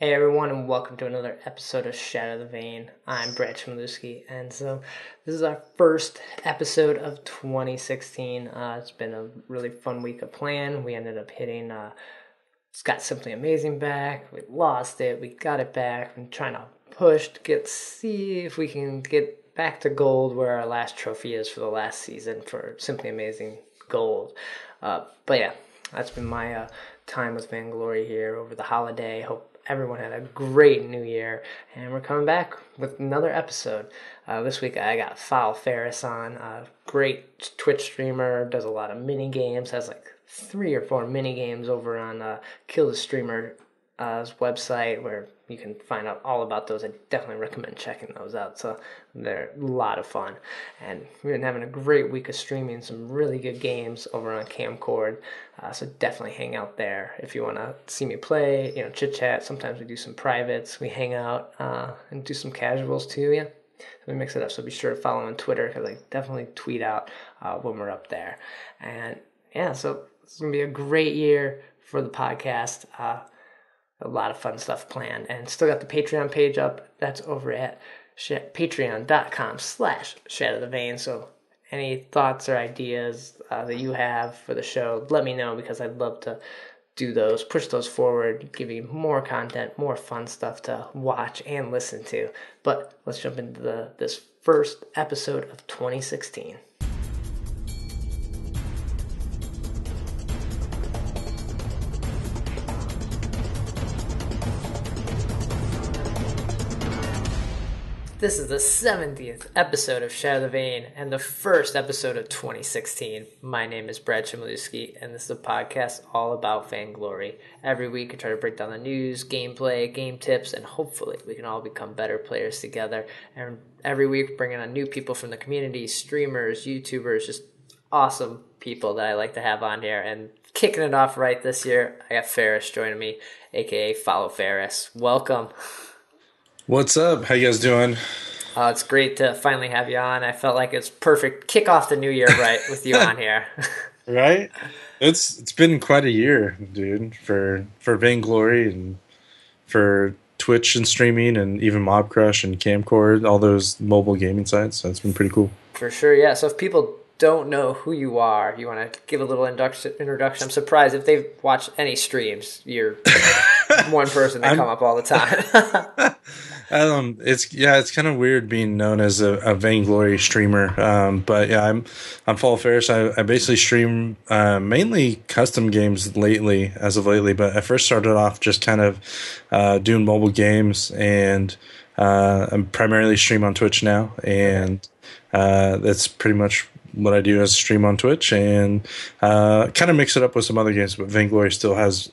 Hey everyone, and welcome to another episode of Shatter the Vain. I'm Brad Chmielewski, and so this is our first episode of 2016. It's been a really fun week of playing. We ended up hitting Got Simply Amazing back. We lost it. We got it back. I'm trying to push to see if we can get back to gold where our last trophy is for the last season for Simply Amazing Gold. But yeah, that's been my time with Vainglory here over the holiday. Hope everyone had a great new year, and we're coming back with another episode. This week I got PhallofPharris on, a great Twitch streamer, does a lot of mini games, has like 3 or 4 mini games over on Kill the Streamer's website where you can find out all about those. I definitely recommend checking those out. So they're a lot of fun, and we've been having a great week of streaming some really good games over on Kamcord. So definitely hang out there if you want to see me play, chit chat. Sometimes we do some privates, we hang out and do some casuals too. Yeah, we mix it up. So be sure to follow on Twitter because I definitely tweet out when we're up there. And yeah, so it's gonna be a great year for the podcast. A lot of fun stuff planned, and still got the Patreon page up. That's over at patreon.com/Shatter the Vain. So any thoughts or ideas that you have for the show, let me know, because I'd love to do those, push those forward, give you more content, more fun stuff to watch and listen to. But let's jump into this first episode of 2016. This is the 70th episode of Shatter the Vain and the first episode of 2016. My name is Brad Chmielewski, and this is a podcast all about Vainglory. Every week I try to break down the news, gameplay, game tips, and hopefully we can all become better players together. And every week bringing on new people from the community, streamers, YouTubers, just awesome people that I like to have on here. And kicking it off right this year, I got Ferris joining me, aka PhallofPharris. Welcome. What's up? How you guys doing? It's great to finally have you on. I felt like it's perfect. Kick off the new year right with you on here. Right? It's been quite a year, dude, for Vainglory and for Twitch and streaming and even Mobcrush and Kamcord, all those mobile gaming sites. So it's been pretty cool. For sure, yeah. So if people don't know who you are, you want to give a little introduction. I'm surprised if they've watched any streams. You're one person that come up all the time. It's kind of weird being known as a Vainglory streamer. But yeah, I'm PhallofPharris. I basically stream mainly custom games as of lately. But I first started off just kind of doing mobile games, and I'm primarily stream on Twitch now, and that's pretty much what I do as a stream on Twitch, and kind of mix it up with some other games. But Vainglory still has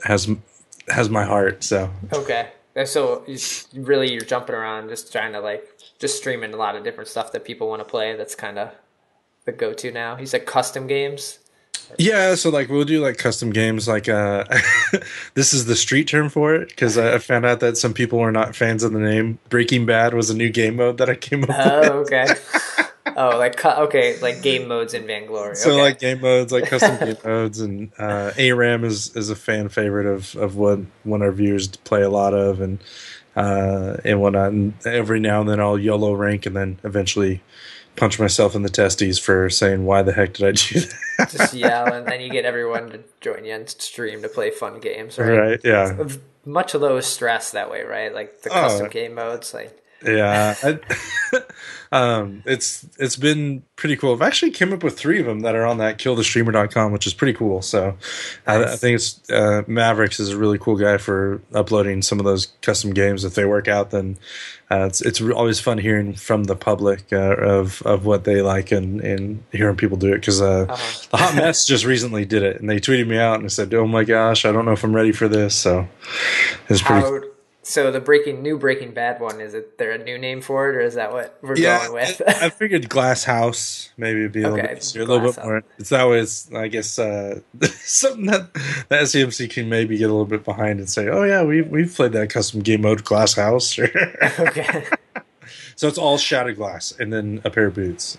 my heart. So okay. So you're jumping around, just trying to just streaming a lot of different stuff that people want to play. That's kind of the go-to now. You said custom games? Yeah, so we'll do custom games. This is the street term for it, because I found out that some people were not fans of the name. Breaking Bad was a new game mode that I came up with. Oh, okay. Like game modes in Vainglory. So okay. Game modes, custom game modes, and ARAM is a fan favorite of what one of our viewers play a lot of, and whatnot. And every now and then I'll YOLO rank, and then eventually punch myself in the testes for saying, why the heck did I do that? Just yell, and then you get everyone to join you on stream to play fun games, right? Right, yeah. Much of those stress that way, right? Like the custom game modes, Yeah, it's been pretty cool. I've actually came up with 3 of them that are on that killthestreamer.com, which is pretty cool. So nice. I think it's Mavericks is a really cool guy for uploading some of those custom games. If they work out, then it's always fun hearing from the public of what they like and hearing people do it, because the Hot Mess just recently did it, and they tweeted me out and said, "Oh my gosh, I don't know if I'm ready for this." So it's pretty cool. So the new Breaking Bad one, is there a new name for it, or is that what we're going with? I figured Glass House maybe would be a little bit easier, a little bit more. It's that way. It's, I guess, something that the SCMC can maybe get a little bit behind and say, "Oh yeah, we've played that custom game mode, Glass House." Okay. So it's all shattered glass and then a pair of boots.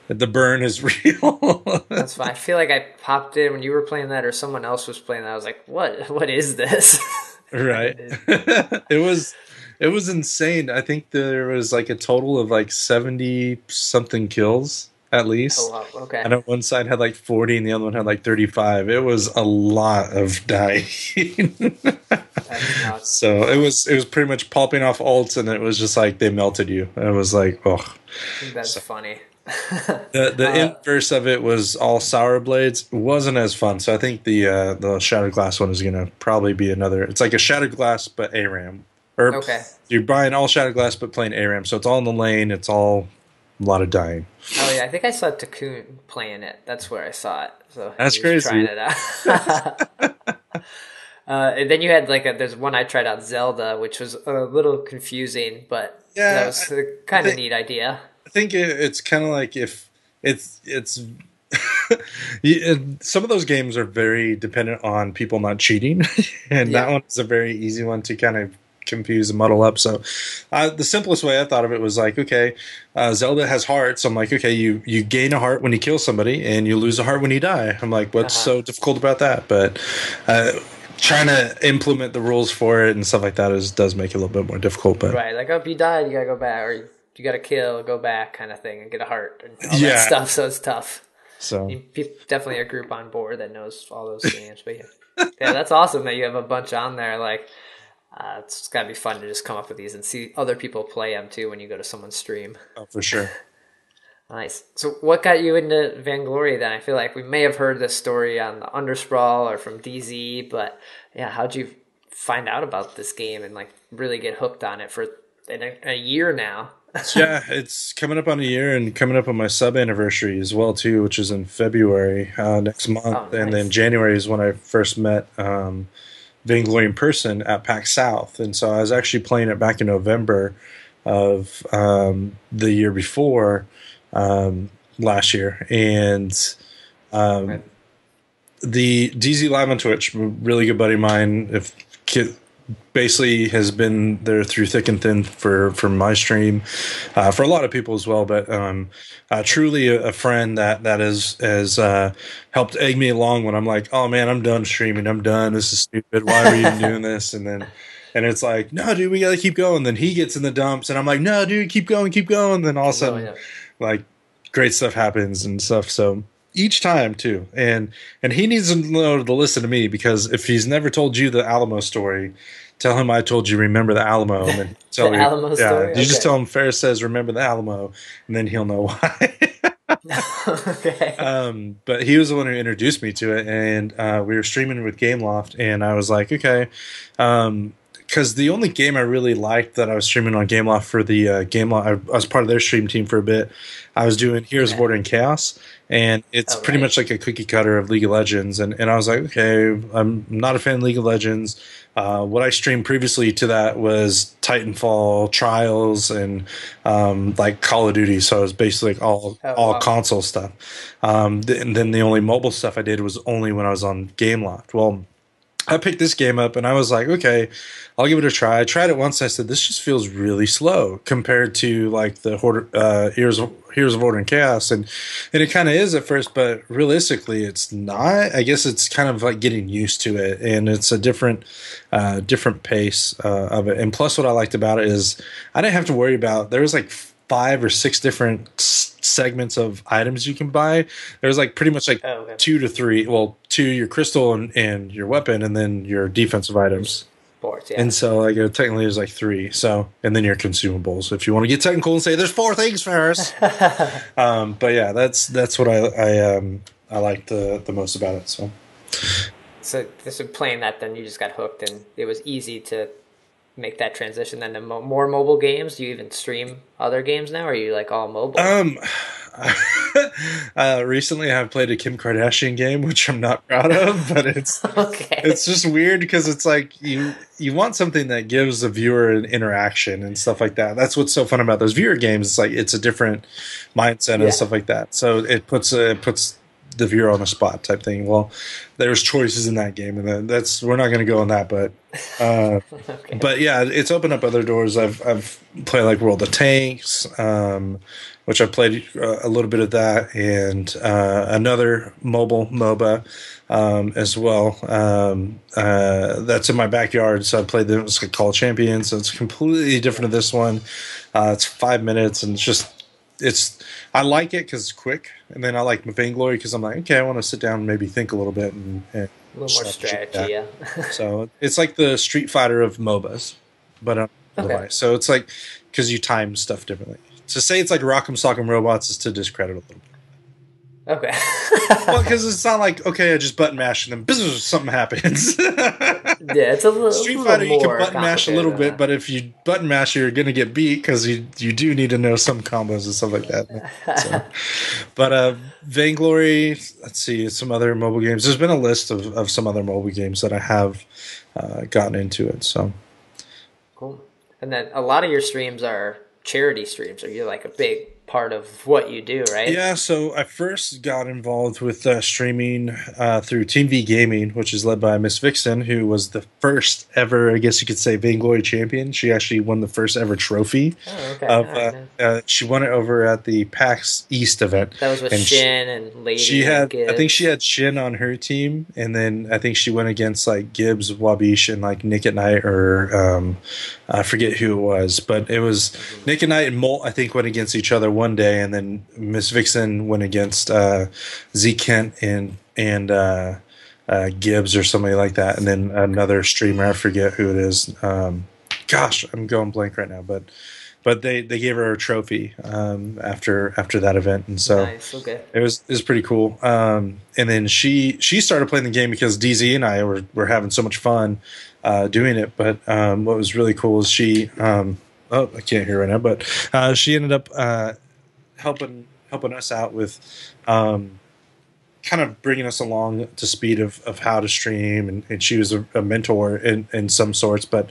The burn is real. That's fine. I feel like I popped in when you were playing that, or someone else was playing that. I was like, "What is this?" Right. It was insane. I think there was like a total of like 70 something kills at Oh least. wow, okay. I know one side had like 40 and the other one had like 35. It was a lot of dying. That's nuts. So it was pretty much popping off ults and it was just like they melted you. It was like, oh. That's So funny. the uh, inverse of it was all sour blades. It wasn't as fun. So I think the shattered glass one is gonna probably be another. It's like a shattered glass but ARAM. Or okay. you're buying all shattered glass but playing ARAM. So it's all in the lane. It's all a lot of dying. Oh yeah, I think I saw Takun playing it. That's where I saw it. So That's he was trying crazy. it out. And then you had there's one I tried out, Zelda, which was a little confusing, but that Yeah, was a kind of neat idea. I think it's kind of like if it's some of those games are very dependent on people not cheating, and that Yeah. one is a very easy one to kind of confuse and muddle up. So the simplest way I thought of it was like, okay, Zelda has hearts. I'm like, okay, you gain a heart when you kill somebody, and you lose a heart when you die. I'm like, what's Uh-huh. so difficult about that? But trying to implement the rules for it and stuff like that does make it a little bit more difficult. But Right, like, oh, if you died, you gotta go back, or you gotta kill, go back, kind of thing, and get a heart and all that yeah, stuff. So it's tough. so Definitely a group on board that knows all those games. But yeah, that's awesome that you have a bunch on there. Like, it's gotta be fun to just come up with these and see other people play them too when you go to someone's stream. oh, for sure. Nice. So, what got you into Vainglory then? I feel like we may have heard this story on the Undersprawl or from DZ, but yeah, how'd you find out about this game and like really get hooked on it for a year now? Yeah, it's coming up on a year and coming up on my sub anniversary as well too, which is in February next Oh, month, and then nice. January is when I first met Vainglory in person at PAX South, and so I was actually playing it back in November of the year before last year, and Right. the DZ Live on Twitch, really good buddy of mine. If kid, basically has been there through thick and thin for my stream, for a lot of people as well. But truly a friend that has helped egg me along when I'm like, oh man, I'm done streaming. I'm done. This is stupid. Why are we even doing this? And it's like, no, dude, we gotta keep going. Then he gets in the dumps, and I'm like, no, dude, keep going, keep going. Then all of a Oh, sudden, yeah. like, great stuff happens and stuff. So each time too, and he needs to know to listen to me, because if he's never told you the Alamo story, tell him I told you. Remember the Alamo, and then tell The you, Alamo story? you just Okay. tell him Ferris says remember the Alamo, and then he'll know why. Okay. But he was the one who introduced me to it, and we were streaming with Gameloft, and I was like, okay, because the only game I really liked that I was streaming on Gameloft for the Gameloft, I was part of their stream team for a bit. I was doing Heroes of Order and Chaos, and it's Oh, pretty right. much like a cookie cutter of League of Legends. And I was like, okay, I'm not a fan of League of Legends. What I streamed previously to that was Titanfall, Trials, and like Call of Duty. So it was basically like all Oh, wow. console stuff. And then the only mobile stuff I did was only when I was on Gameloft. Well, I picked this game up and I was like, okay, I'll give it a try. I tried it once. I said, this just feels really slow compared to like the Heroes of Order and Chaos. And it kind of is at first, but realistically, it's not. I guess it's kind of like getting used to it, and it's a different pace of it. And plus, what I liked about it is I didn't have to worry about, there was like 5 or 6 different segments of items you can buy. There's like pretty much like Oh, okay. 2 to 3. Well, 2 your crystal and your weapon, and then your defensive items. Sports, yeah. And so like technically there's like 3. So, and then your consumables. If you want to get technical and say there's 4 things, Ferris. But yeah, that's what I liked the most about it. So So playing that, then you just got hooked, and it was easy to make that transition then to more mobile games. Do you even stream other games now, or are you like all mobile? Recently I've played a Kim Kardashian game, which I'm not proud of, but Okay. it's just weird because it's like you want something that gives the viewer an interaction and stuff like that. That's what's so fun about those viewer games. It's like it's a different mindset Yeah. and stuff like that. So it puts the viewer on the spot type thing. Well, there's choices in that game, and we're not going to go on that, but Okay. But yeah, it's opened up other doors. I've played like World of Tanks, which I played a little bit of that, and another mobile MOBA as well. That's in my backyard, so I played them. It's called Champions, so it's completely different to this one. It's 5 minutes, and it's I like it because it's quick, and then I like Vainglory because I'm like, okay, I want to sit down and maybe think a little bit and A little more strategy, yeah. so it's like the Street Fighter of MOBAs, but on a Okay. device. So it's like because you time stuff differently. To say it's like Rock'em Sock'em Robots is to discredit a little bit. Okay. Well, because it's not like, okay, I just button mash and then business, something happens. Yeah, it's a little Street little Fighter, you more can button mash a little bit, complicated but if you button mash, you're going to get beat because you do need to know some combos and stuff like that. So, but Vainglory, let's see, some other mobile games. There's been a list of some other mobile games that I have gotten into it. So Cool. And then a lot of your streams are charity streams. Are you like a big part of what you do, right? yeah, so I first got involved with streaming through Team V Gaming, which is led by Miss Vixen, who was the first ever, I guess you could say, Vainglory champion. She actually won the first ever trophy. Oh, okay. She won it over at the PAX East event. That was with Shin and Lady. She had, and I think she had Shin on her team, and then I think she went against like Gibbs, Wabish, and like Nick at Night, or I forget who it was, but it was Nick at Night and Molt. I think went against each other one day, and then Miss Vixen went against Z Kent and Gibbs or somebody like that, and then another streamer. I forget who it is. Gosh, I'm going blank right now, but they gave her a trophy after that event, and so nice. Okay. it was pretty cool. And then she started playing the game because DZ and I were having so much fun doing it. But what was really cool is she I can't hear right now, but she ended up helping us out with kind of bringing us along to speed of how to stream, and she was a mentor in some sorts, but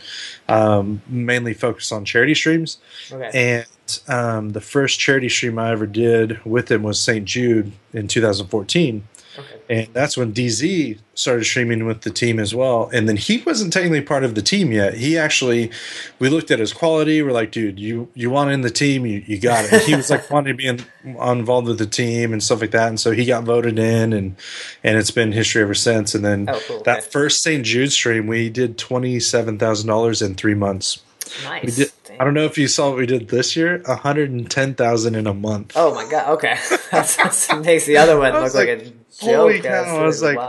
mainly focused on charity streams. Okay. And the first charity stream I ever did with him was St. Jude in 2014. Okay. And that's when DZ started streaming with the team as well. And then he wasn't technically part of the team yet. We looked at his quality. We're like, dude, you want in the team, you got it. And he was like wanting to be involved with the team and stuff like that. And so he got voted in, and it's been history ever since. And then that first St. Jude stream, we did $27,000 in 3 months. Nice. I don't know if you saw what we did this year. $110,000 in a month. Oh my god! Okay, that makes the other one look like a joke. Holy cow! I was like,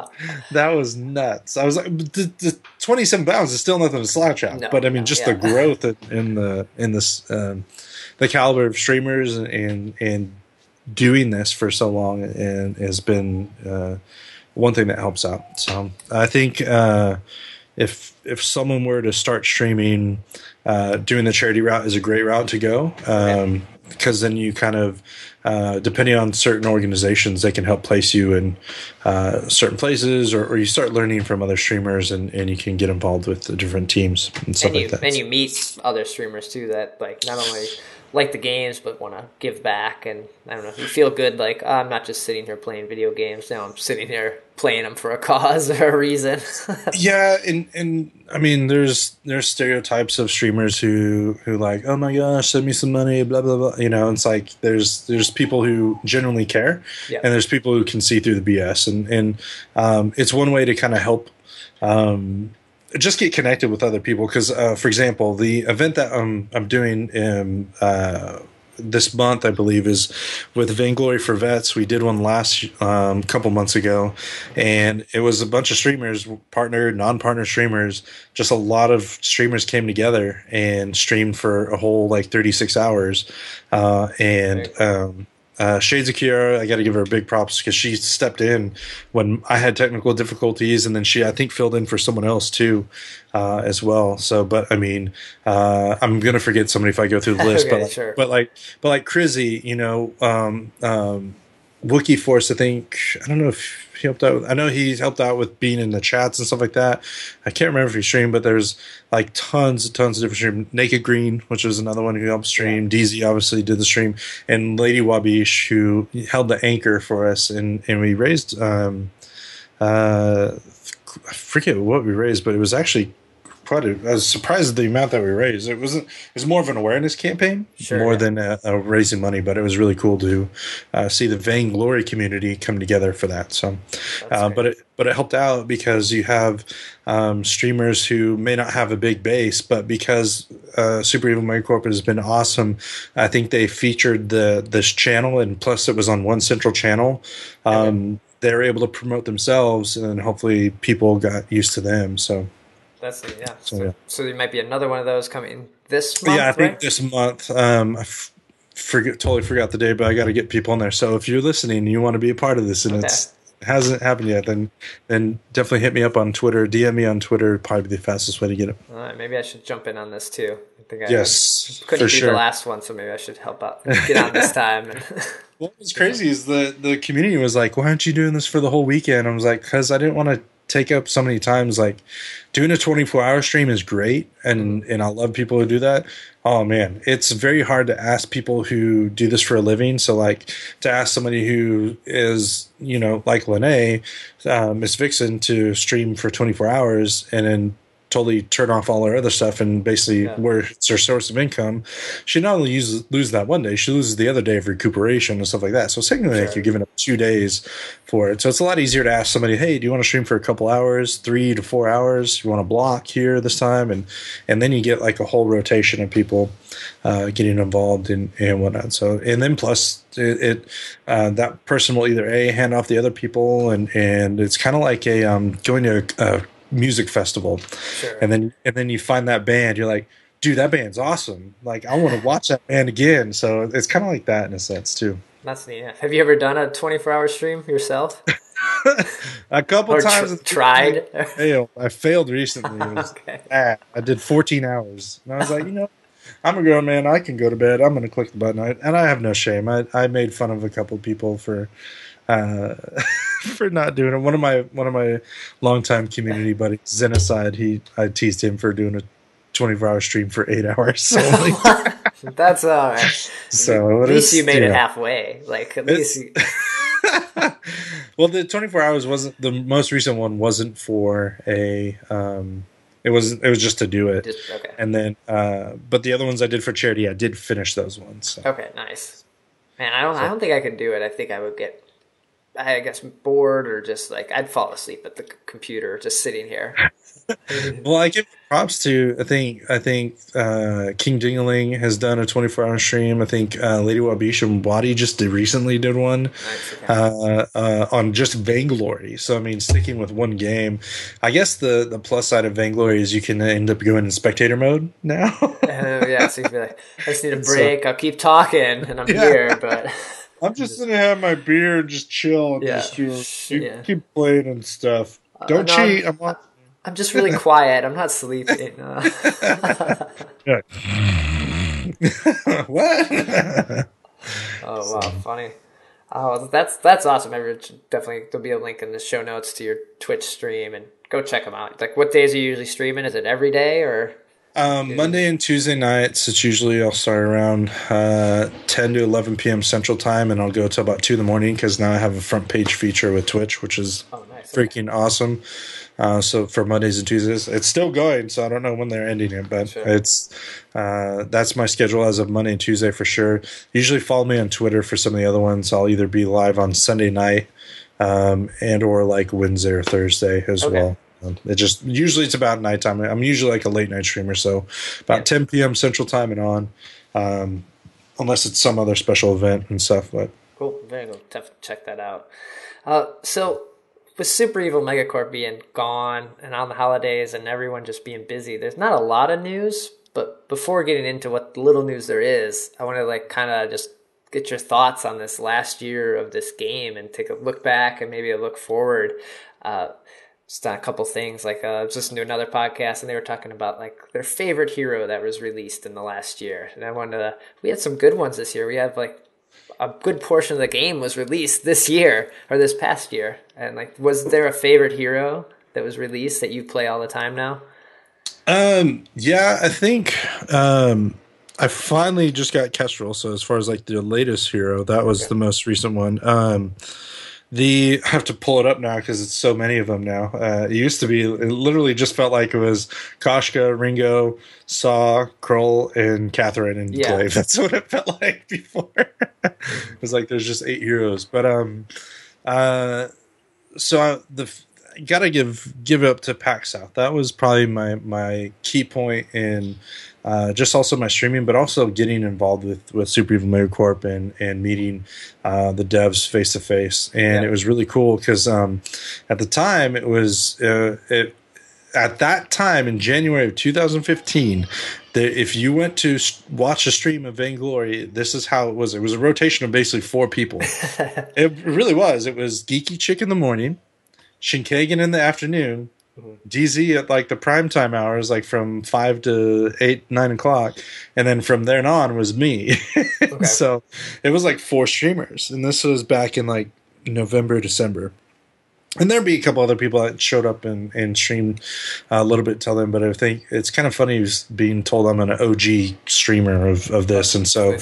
that was nuts. I was like, the 27 pounds is still nothing to slouch at. But I mean, just the growth in the caliber of streamers and doing this for so long and has been one thing that helps out. So I think if someone were to start streaming, doing the charity route is a great route to go, because then you kind of, depending on certain organizations, they can help place you in certain places, or you start learning from other streamers, and you can get involved with the different teams and stuff like that. And you meet other streamers too that like not only like the games but want to give back, and I don't know, you feel good like, I'm not just sitting here playing video games, now I'm sitting here playing them for a cause or a reason. Yeah, and I mean, there's stereotypes of streamers who like, oh my gosh, send me some money, blah blah blah. You know, it's like there's people who genuinely care, and there's people who can see through the BS, and it's one way to kind of help. Just get connected with other people, because, for example, the event that I'm doing this month, I believe, is with Vainglory for Vets. We did one last couple months ago, and it was a bunch of streamers, partner, non-partner streamers. Just a lot of streamers came together and streamed for a whole like 36 hours, Shades of Kiara, I got to give her a big props because she stepped in when I had technical difficulties, and then she, I think, filled in for someone else too, as well. So, but I mean, I'm gonna forget somebody if I go through the list, Okay, but like Crizzy, you know, Wookie Force, I think, I don't know if he helped out. I know he helped out with being in the chats and stuff like that. I can't remember if he streamed, but there's like tons of different streams. Naked Green, which was another one who helped stream. DZ obviously did the stream, and Lady Wabish, who held the anchor for us, and we raised I forget what we raised, but it was actually I was surprised at the amount that we raised. It was more of an awareness campaign more than raising money, but it was really cool to see the Vainglory community come together for that. So, but it helped out because you have streamers who may not have a big base, but because Super Evil Megacorp has been awesome, I think they featured this channel, and plus it was on one central channel. They're able to promote themselves, and hopefully people got used to them. So that's so there might be another one of those coming this month. Yeah, I think this month. Totally forgot the day, but I got to get people in there. So if you're listening and you want to be a part of this, and it hasn't happened yet, then definitely hit me up on Twitter. DM me on Twitter. Probably the fastest way to get it. All right, maybe I should jump in on this too. I think I couldn't do the last one, so maybe I should help out. Get on this time. What was crazy is the community was like, "Why aren't you doing this for the whole weekend?" I was like, "Because I didn't want to take up so many times. Like, doing a 24-hour stream is great, and I love people who do that. Oh man, it's very hard to ask people who do this for a living. So like to ask somebody who is, like Lene, Miss Vixen, to stream for 24 hours and then totally turn off all her other stuff and basically where it's her source of income. She not only loses that one day, she loses the other day of recuperation and stuff like that. So technically, like, you're giving up 2 days for it. So it's a lot easier to ask somebody, hey, do you want to stream for a couple hours, 3 to 4 hours? You want to block here this time? And then you get like a whole rotation of people getting involved and whatnot. So, and then plus that person will either hand off the other people, and it's kind of like going to a music festival, and then you find that band, you're like, dude, that band's awesome, like I want to watch that band again. So it's kind of like that in a sense too. That's neat. Have you ever done a 24-hour stream yourself? A couple times. Tried. I failed recently. It was bad. I did 14 hours and I was like, I'm a grown man, I can go to bed, I'm going to click the button. And I have no shame. I made fun of a couple people for not doing it. One of my longtime community buddies, Xenocide, I teased him for doing a 24-hour stream for 8 hours. So that's all right. So at least you made it halfway. Like at least. Well, the 24 hours wasn't the most recent one. Wasn't for a. It was just to do it. And then, but the other ones I did for charity, I did finish those ones. So. Okay, nice. Man, I don't think I could do it. I think I would get, I guess, bored, or just like I'd fall asleep at the computer just sitting here. Well, I give props to I think King Dingaling has done a 24-hour stream. I think Lady Wabish and Wadi just recently did one. Nice, on just Vainglory. So I mean, sticking with one game. I guess the plus side of Vainglory is you can end up going in spectator mode now. Yeah, so you can be like, I just need a break. I'll keep talking, and I'm here, but. I'm just gonna have my beer and just chill and keep playing and stuff. Don't cheat. I'm just really quiet. I'm not sleeping. What? Oh wow, funny. Oh, that's awesome. Definitely, there'll be a link in the show notes to your Twitch stream, and go check them out. Like, what days are you usually streaming? Is it every day or? Monday and Tuesday nights. It's usually I'll start around 10 to 11 p.m. Central Time, and I'll go till about 2 in the morning because now I have a front page feature with Twitch, which is freaking awesome. So for Mondays and Tuesdays, it's still going. So I don't know when they're ending it, but it's that's my schedule as of Monday and Tuesday for sure. Usually follow me on Twitter for some of the other ones. I'll either be live on Sunday night and or like Wednesday or Thursday as well. It just usually it's about nighttime. I'm usually like a late night streamer, so about 10 p.m. Central Time and on, unless it's some other special event and stuff. But cool, very cool. Definitely check that out. So with Super Evil Megacorp being gone and on the holidays and everyone just being busy, there's not a lot of news. But before getting into what little news there is, I want to like kind of just get your thoughts on this last year of this game and take a look back and maybe a look forward. Just on a couple things, like I was listening to another podcast and they were talking about like their favorite hero that was released in the last year. And we had some good ones this year. We have like a good portion of the game was released this year or this past year. And like, was there a favorite hero that was released that you play all the time now? Yeah, I think I finally just got Kestrel. So as far as like the latest hero, that was the most recent one. I have to pull it up now because it's so many of them now. It used to be, it literally just felt like it was Koshka, Ringo, Saw, Kroll, and Catherine and Glaive. That's what it felt like before. It was like there's just 8 heroes. But gotta give up to Pack South. That was probably my key point in just also my streaming, but also getting involved with Super Evil Megacorp and meeting the devs face to face. And it was really cool because at the time at that time in January of 2015, if you went to watch a stream of Vainglory, this is how it was. It was a rotation of basically 4 people. It really was. It was Geeky Chick in the morning, Shinkagan in the afternoon, DZ at like the primetime hours, like from 5 to 8, 9 o'clock, and then from there on was me. Okay. So it was like 4 streamers, and this was back in like November, December. And there'd be a couple other people that showed up and streamed a little bit till then, but I think it's kind of funny being told I'm an OG streamer of this, and so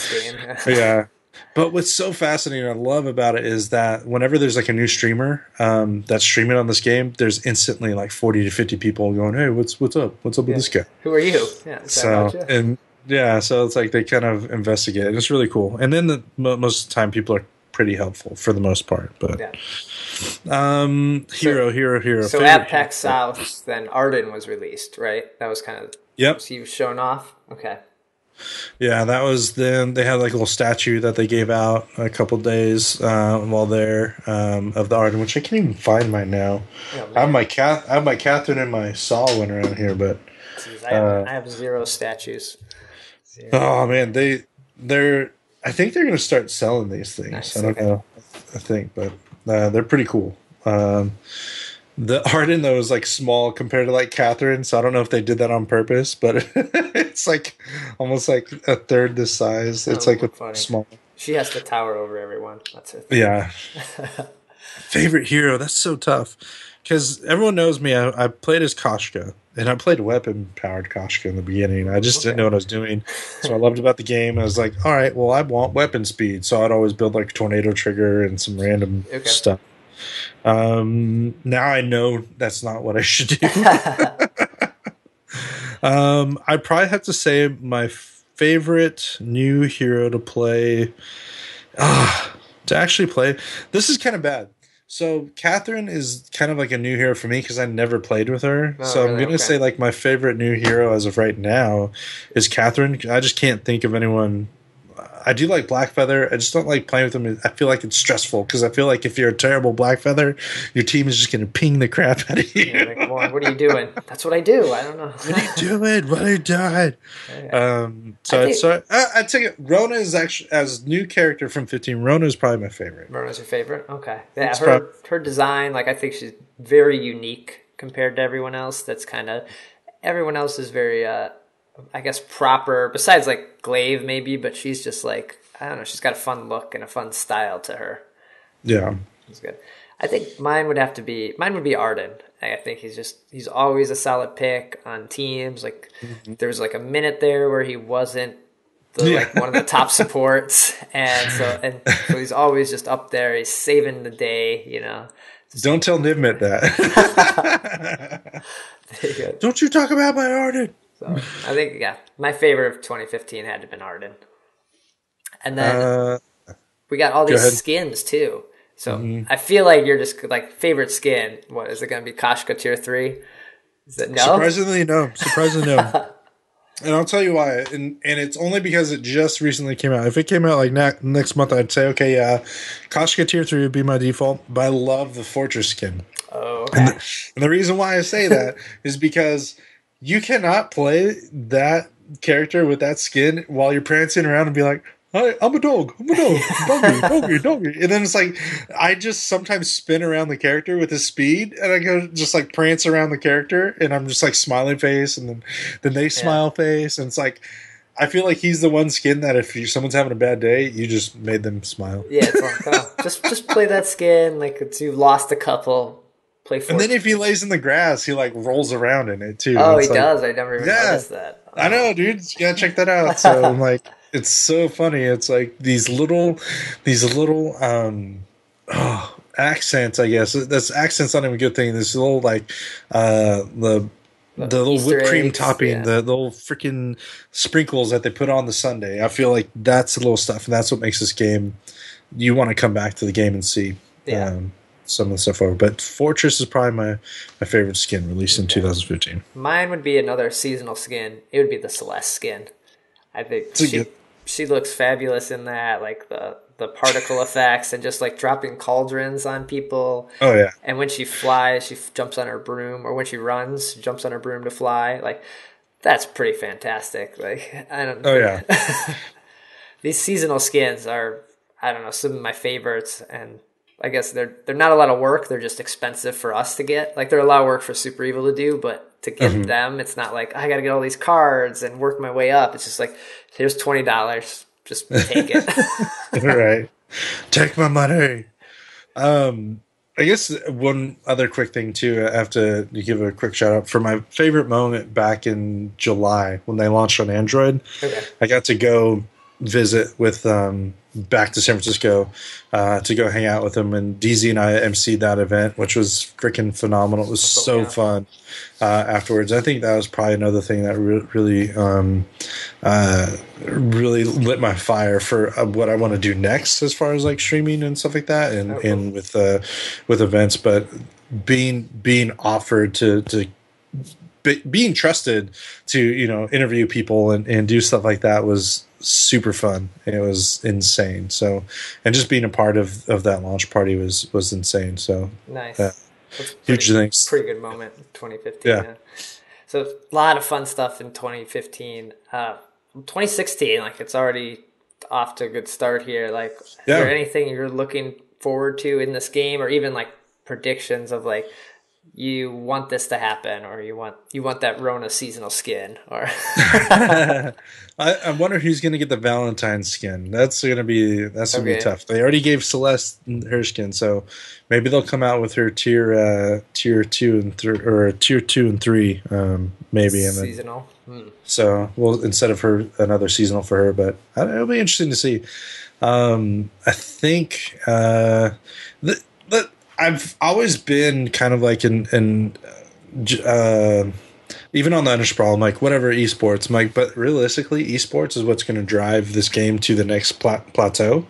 yeah. But what's so fascinating I love about it is that whenever there's like a new streamer that's streaming on this game, there's instantly like 40 to 50 people going, "Hey, what's up? What's up with this guy? Who are you?" Yeah. So so it's like they kind of investigate. And it's really cool. And then most of the time, people are pretty helpful for the most part. But hero. So at PAX South, then Arden was released, right? That was kind of he was shown off. Okay. Yeah, that was then. They had like a little statue that they gave out a couple days while there of the Arden, which I can't even find right now. Oh, I have my Catherine and my Saw one around here, but I have 0 statues. 0. Oh man, they're. I think they're going to start selling these things. Nice, I don't know. I think, but they're pretty cool. The Arden, though, is like small compared to like Catherine, so I don't know if they did that on purpose, but it's like almost like a third the size. It's like small. She has to tower over everyone. That's her thing. Yeah. Favorite hero? That's so tough because everyone knows me. I played as Koshka, and I played weapon-powered Koshka in the beginning. I just didn't know what I was doing, so I loved about the game. I was like, all right, well, I want weapon speed, so I'd always build like a tornado trigger and some random stuff. Now I know that's not what I should do. I'd probably have to say my favorite new hero to play, to actually play. This is kind of bad. So Catherine is kind of like a new hero for me because I never played with her. So really? I'm going to say like my favorite new hero as of right now is Catherine. I just can't think of anyone. I do like Blackfeather. I just don't like playing with them. I feel like it's stressful because I feel like if you're a terrible Blackfeather, your team is just going to ping the crap out of you. Yeah, like, well, what are you doing? That's what I do. I don't know. What are you doing? What are you doing? I'd say Rona is actually, as new character from 15, Rona is probably my favorite. Rona's your favorite? Okay. Yeah, her design, like I think she's very unique compared to everyone else. That's kind of, everyone else is very... I guess proper, besides like Glaive maybe, but she's just like, I don't know, she's got a fun look and a fun style to her. Yeah. It's good. I think mine would be Arden. I think he's always a solid pick on teams. Like there was like a minute there where he wasn't like one of the top supports. And so he's always just up there. He's saving the day, you know. Don't tell Nivmet that. Don't you talk about my Arden. So I think, my favorite of 2015 had to have been Arden. And then we got all these skins too. So I feel like you're just like favorite skin. What is it going to be? Koshka tier 3? Is it no? Surprisingly no. And I'll tell you why. And it's only because it just recently came out. If it came out like next month, I'd say, okay, Koshka tier 3 would be my default. But I love the Fortress skin. Oh, okay. And the reason why I say that is because you cannot play that character with that skin while you're prancing around and be like, "Hi, I'm a dog. Doggy. And then it's like, I just sometimes spin around the character with his speed, and I go just like prance around the character, and I'm just like smiling face, and then they smile face, and it's like, I feel like he's the one skin that if someone's having a bad day, you just made them smile. Yeah, it's like, just play that skin like you lost a couple. And then if he lays in the grass, he like rolls around in it too. Oh, he does. I never even noticed that. Oh. I know, dude. You gotta check that out. So I'm like, it's so funny. It's like these little accents, I guess. That's accents not even a good thing. This little like the little Easter whipped cream eggs, topping, yeah. the little freaking sprinkles that they put on the sundae. I feel like that's the little stuff, and that's what makes this game. You want to come back to the game and see Yeah. some of the stuff over. But Fortress is probably my favorite skin released in 2015. Mine would be another seasonal skin. It would be the Celeste skin. I think she looks fabulous in that, like the particle effects and just like dropping cauldrons on people. Oh yeah. And when she flies, she jumps on her broom, or when she runs, she jumps on her broom to fly. Like, that's pretty fantastic. Like, I don't. Oh yeah. These seasonal skins are, I don't know, some of my favorites, and I guess they're not a lot of work. They're just expensive for us to get. Like, they're a lot of work for Super Evil to do, but to get them, it's not like I got to get all these cards and work my way up. It's just like, here's $20, just take it. Right, take my money. I guess one other quick thing too. I have to give a quick shout out for my favorite moment back in July when they launched on Android. Okay. I got to go visit with back to San Francisco to go hang out with them, and DZ and I emceed that event, which was freaking phenomenal. It was so fun afterwards. I think that was probably another thing that really lit my fire for what I want to do next as far as like streaming and stuff like that, and with events. But being offered to being trusted to interview people and do stuff like that was super fun. It was insane. So, and just being a part of that launch party was insane. So nice. Huge things. Pretty good moment. 2015. Yeah. So a lot of fun stuff in 2015. 2016, like, it's already off to a good start here. Like, is there anything you're looking forward to in this game, or even like predictions of like, you want this to happen, or you want that Rona seasonal skin, or I wonder who's going to get the Valentine skin. That's going to be tough. They already gave Celeste her skin, so maybe they'll come out with her tier 2 and 3, or tier 2 and 3, maybe seasonal. So instead of her, another seasonal for her, but it'll be interesting to see. I think I've always been kind of like even on the Undersprawl, I'm like, whatever esports, I'm like, but realistically, esports is what's going to drive this game to the next plateau.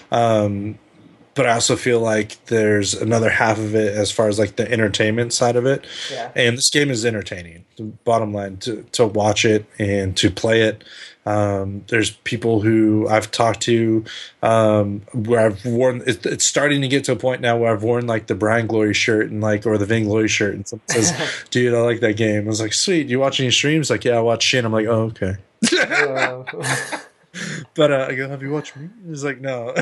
But I also feel like there's another half of it as far as like the entertainment side of it. Yeah. And this game is entertaining. The bottom line, to watch it and to play it. There's people who I've talked to where I've worn. It's starting to get to a point now where I've worn like the Vainglory shirt and or the Vainglory shirt, and someone says, "Dude, I like that game." I was like, "Sweet, do you watch any streams?" Like, "Yeah, I watch Shin." I'm like, "Oh, okay." But I go, "Have you watched me?" He's like, "No."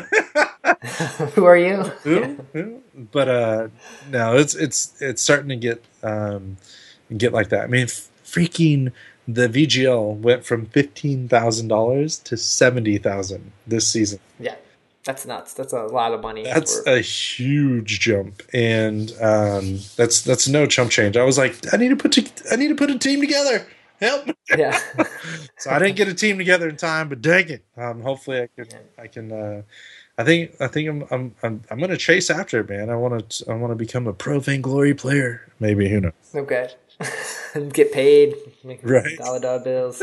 Who are you? Who? But no, it's starting to get like that. I mean, freaking. The VGL went from $15,000 to $70,000 this season. Yeah, that's nuts. That's a lot of money. That's a huge jump, and that's no chump change. I was like, I need to put a team together. Help! Yeah. So I didn't get a team together in time, but dang it! Hopefully I can. I think I'm going to chase after it, man. I want to become a pro Vainglory player. Maybe, who knows? Okay. Get paid, make dollar bills.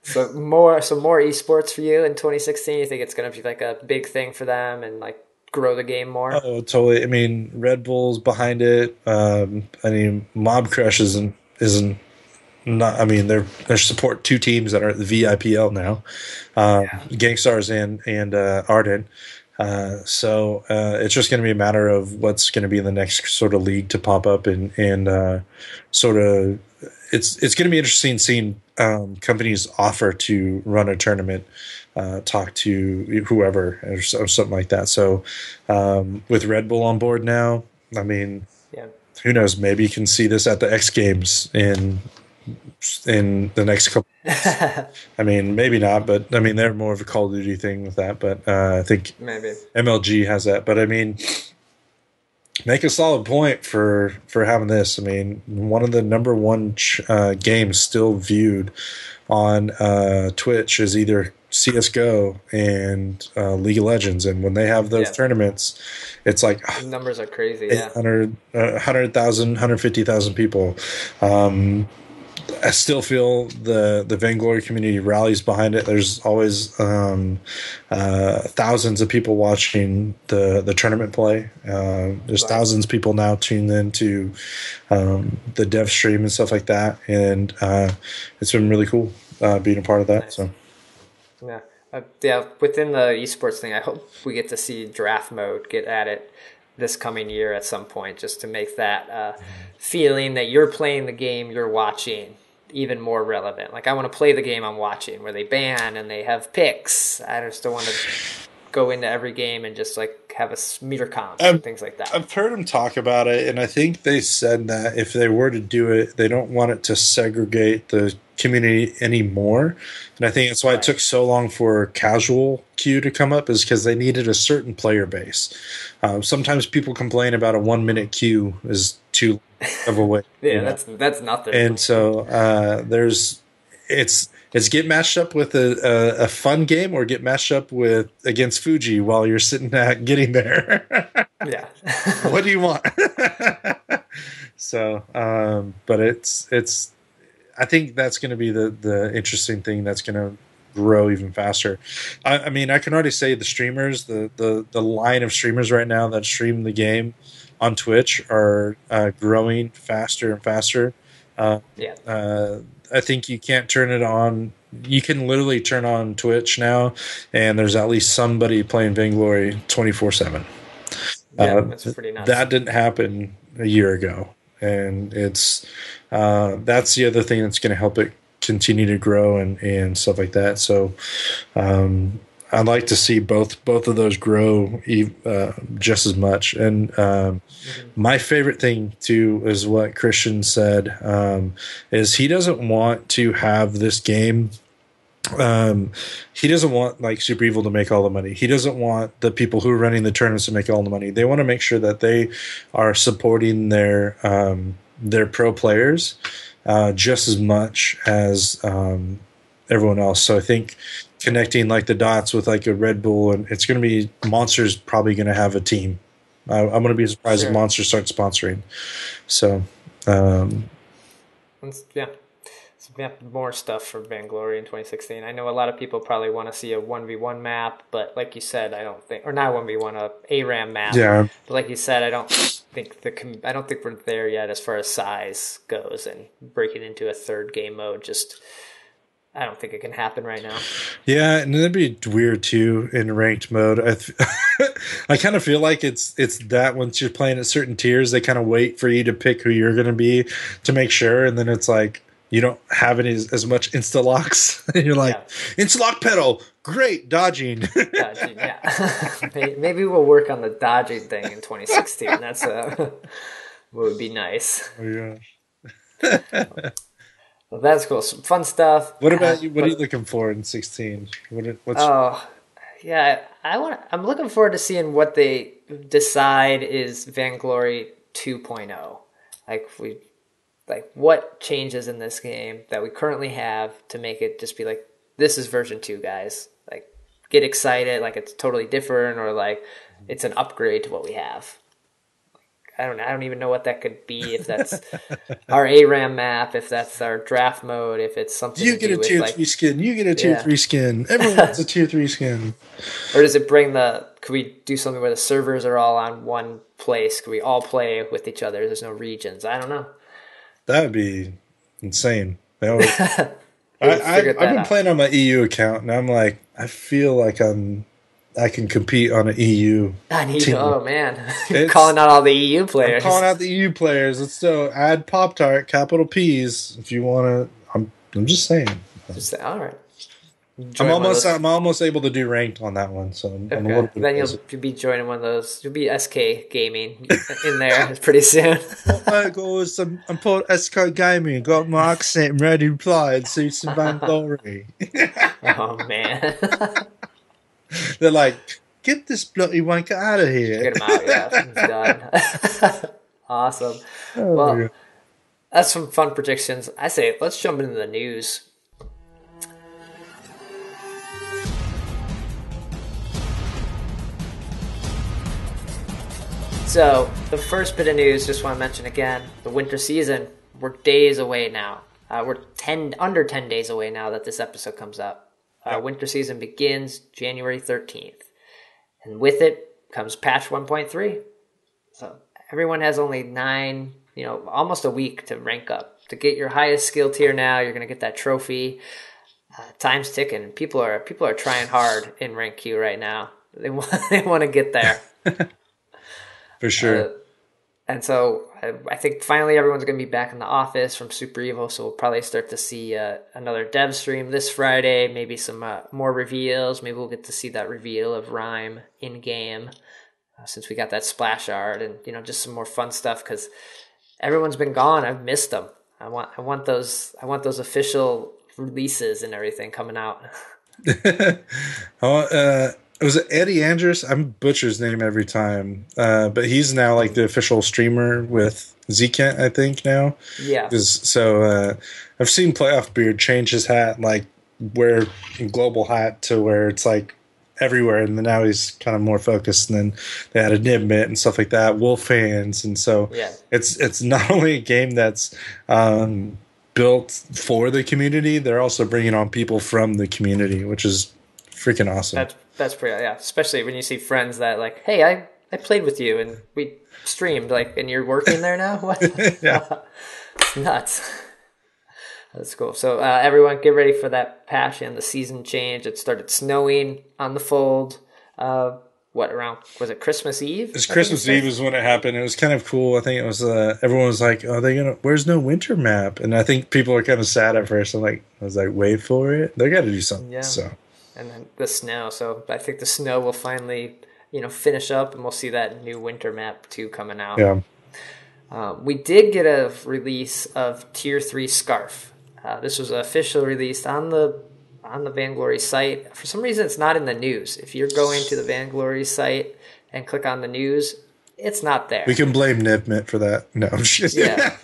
So more esports for you in 2016. You think it's going to be like a big thing for them and like grow the game more? Oh, totally. I mean, Red Bull's behind it. I mean, Mobcrush isn't not. I mean, they support 2 teams that are at the VIPL now, Gangstars and Arden. So it's just going to be a matter of what's going to be in the next sort of league to pop up, and sort of it's going to be interesting seeing companies offer to run a tournament, talk to whoever or something like that. So with Red Bull on board now, I mean, who knows? Maybe you can see this at the X Games in the next couple. I mean, maybe not, but I mean, they're more of a Call of Duty thing with that. But I think maybe MLG has that. But I mean, make a solid point for having this. I mean, one of the #1 games still viewed on Twitch is either CS:GO and League of Legends, and when they have those tournaments, it's like the numbers are crazy. 800, 100,000, 150,000 people. I still feel the Vainglory community rallies behind it. There's always thousands of people watching the tournament play. There's thousands of people now tuned into the dev stream and stuff like that, and it's been really cool being a part of that. Nice. So yeah, within the esports thing, I hope we get to see draft mode get added this coming year at some point, just to make that feeling that you're playing the game you're watching even more relevant. Like, I want to play the game I'm watching, where they ban and they have picks. I just don't want to go into every game and just like have a meter comp and things like that. I've heard them talk about it, and I think they said that if they were to do it, they don't want it to segregate the community anymore. And I think that's why it took so long for casual queue to come up, is because they needed a certain player base. Sometimes people complain about a 1 minute queue is too of a wait. Yeah, that's nothing. And so it's get matched up with a fun game, or get matched up with against Fuji while you're sitting at getting there. Yeah. What do you want? So, but it's I think that's going to be the interesting thing that's going to grow even faster. I mean, I can already say the streamers, the line of streamers right now that stream the game on Twitch are growing faster and faster. I think you can't turn it on. You can literally turn on Twitch now, and there's at least somebody playing Vainglory 24/7. Yeah, that's pretty nuts. That didn't happen a year ago, and it's that's the other thing that's going to help it continue to grow and stuff like that. So I'd like to see both of those grow just as much. And my favorite thing too is what Christian said, is he doesn't want to have this game. He doesn't want like Super Evil to make all the money. He doesn't want the people who are running the tournaments to make all the money. They want to make sure that they are supporting their pro players just as much as everyone else. So I think connecting like the dots with like a Red Bull, and it's going to be Monster's probably going to have a team. I'm going to be surprised if Monster starts sponsoring. So more stuff for Vainglory in 2016. I know a lot of people probably want to see a 1v1 map, but like you said, I don't think, or not 1v1, a ARAM map. Yeah. But like you said, I don't think we're there yet as far as size goes, and breaking into a third game mode I don't think it can happen right now. Yeah, and that'd be weird too in ranked mode. I kind of feel like it's that once you're playing at certain tiers, they kind of wait for you to pick who you're going to be to make sure, and then it's like you don't have any as much insta locks. You're like, insta lock pedal, great dodging. Dodging, yeah. Maybe we'll work on the dodging thing in 2016. That's what would be nice. Oh yeah. Well, that's cool. Some fun stuff. What about you? What are you looking for in 16? I'm looking forward to seeing what they decide is Vainglory 2.0. Like what changes in this game that we currently have to make it just be like, this is version 2, guys. Like, get excited, like it's totally different, or like it's an upgrade to what we have. I don't even know what that could be, if that's our ARAM map, if that's our draft mode, if it's something you get a tier 3 skin, you get a tier 3 skin, everyone gets a tier 3 skin. Or does it bring could we do something where the servers are all on one place? Could we all play with each other? There's no regions. I don't know. That would be insane. I've been playing on my EU account, and I'm like, I feel like I can compete on an EU team. Oh, man. You're calling out all the EU players. I'm calling out the EU players. Let's add Pop-Tart, capital P's, if you want to. I'm just saying. All right. I'm almost able to do ranked on that one, so I'm a little bit. Then you'll be joining one of those. You'll be SK Gaming in there pretty soon. I'm Paul SK Gaming. Got my accent ready to apply and see some Vainglory. Oh, man. They're like, get this bloody wanker out of here. Get him out, yeah. He's done. Awesome. Well, that's some fun predictions. I say, let's jump into the news. So, the first bit of news, just want to mention again, the winter season, we're days away now. We're under 10 days away now that this episode comes up. Winter season begins January 13th. And with it comes patch 1.3. So, everyone has only almost a week to rank up. To get your highest skill tier now, you're going to get that trophy. Time's ticking. People are trying hard in rank Q right now. They want to get there. For sure. And so I think finally everyone's going to be back in the office from Super Evil, so we'll probably start to see another dev stream this Friday, maybe some more reveals. Maybe we'll get to see that reveal of Rhyme in-game since we got that splash art and, just some more fun stuff because everyone's been gone. I've missed them. I want those official releases and everything coming out. Was it Eddie Andrews? I'm butcher his name every time, but he's now like the official streamer with Zkent, I think now. Yeah. So I've seen Playoff Beard change his hat, like wear a global hat to where it's like everywhere, and then now he's kind of more focused. And then they added Nibmit and stuff like that, Wolf fans, and so it's not only a game that's built for the community, they're also bringing on people from the community, which is freaking awesome. That's pretty, especially when you see friends that like, hey, I played with you and we streamed, like, and you're working there now? What? Yeah. It's nuts. That's cool. So everyone get ready for that patch and the season change. It started snowing on the fold. Was it Christmas Eve? It's Christmas Eve is when it happened. It was kind of cool. I think it was, everyone was like, where's no winter map? And I think people are kind of sad at first. I was like, wait for it. They got to do something. Yeah. So. And then the snow. So I think the snow will finally, finish up, and we'll see that new winter map too coming out. Yeah. We did get a release of Tier 3 Skaarf. This was officially released on the Vainglory site. For some reason, it's not in the news. If you're going to the Vainglory site and click on the news, it's not there. We can blame Nibmit for that. No, I'm just yeah.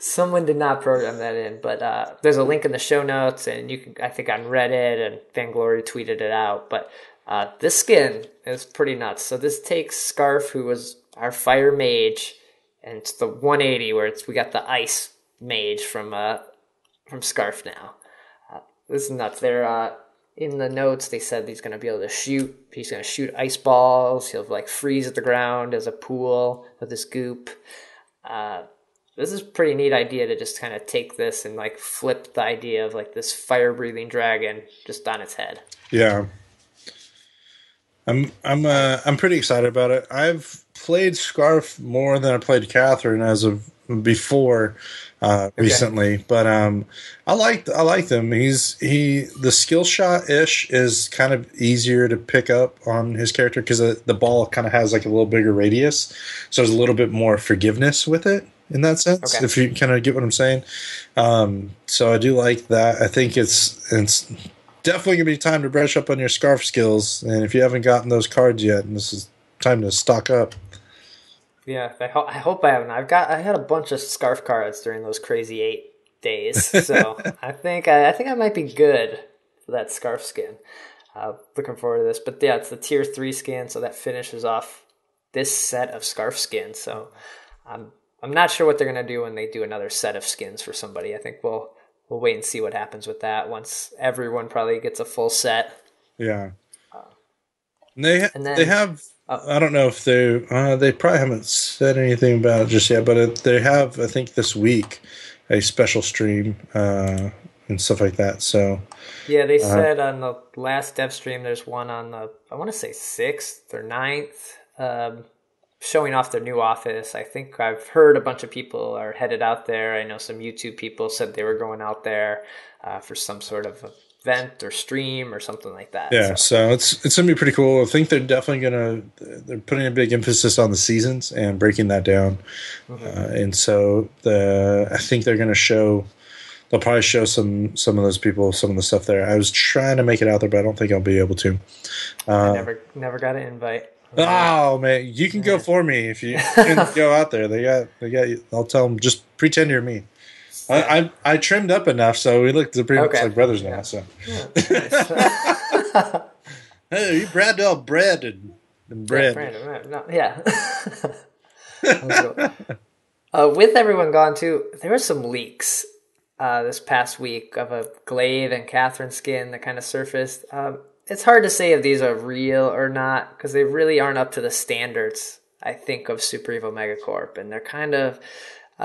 Someone did not program that in, but there's a link in the show notes, and you can, I think, on Reddit, and Vainglory tweeted it out. But this skin is pretty nuts. So this takes Skaarf, who was our fire mage, and it's the 180 where we got the ice mage from Skaarf now. This is nuts. They're in the notes. They said he's going to be able to shoot. He's going to shoot ice balls. He'll freeze at the ground as a pool with his goop. This is a pretty neat idea to just kind of take this and flip the idea of this fire breathing dragon just on its head. Yeah. I'm pretty excited about it. I've played Skaarf more than I played Catherine as of before recently, but I like them. The skill shot ish is kind of easier to pick up on his character because the ball kind of has a little bigger radius, so there's a little bit more forgiveness with it in that sense. Okay. If you kind of get what I'm saying, so I do like that. I think it's definitely gonna be time to brush up on your Skaarf skills, and if you haven't gotten those cards yet, this is time to stock up. Yeah, I hope I haven't. I had a bunch of Skaarf cards during those crazy 8 days, so I think I might be good for that Skaarf skin. Looking forward to this, but yeah, it's the tier 3 skin, so that finishes off this set of Skaarf skins. So I'm not sure what they're gonna do when they do another set of skins for somebody. I think we'll wait and see what happens with that once everyone probably gets a full set. Yeah, they have. I don't know if they probably haven't said anything about it just yet, but they have, I think, this week a special stream and stuff like that. So yeah, they said on the last dev stream there's one on the, I want to say 6th or 9th, showing off their new office. I think I've heard a bunch of people are headed out there. I know some YouTube people said they were going out there for some sort of event or stream or something like that. Yeah, so it's gonna be pretty cool. I think they're definitely they're putting a big emphasis on the seasons and breaking that down. Mm-hmm. And so I think they'll probably show some of those people some of the stuff there. I was trying to make it out there, but I don't think I'll be able to. I never got an invite. Oh man, you can go for me if you can go out there. They got. I'll tell them, just pretend you're me. I trimmed up enough so we look pretty much like brothers now. So, hey, you Brad all bread and The Yeah, bread. Brandon. No, yeah. With everyone gone too, there were some leaks this past week of a Glaive and Catherine skin that kind of surfaced. It's hard to say if these are real or not because they really aren't up to the standards, I think, of Super Evil Megacorp. And they're kind of,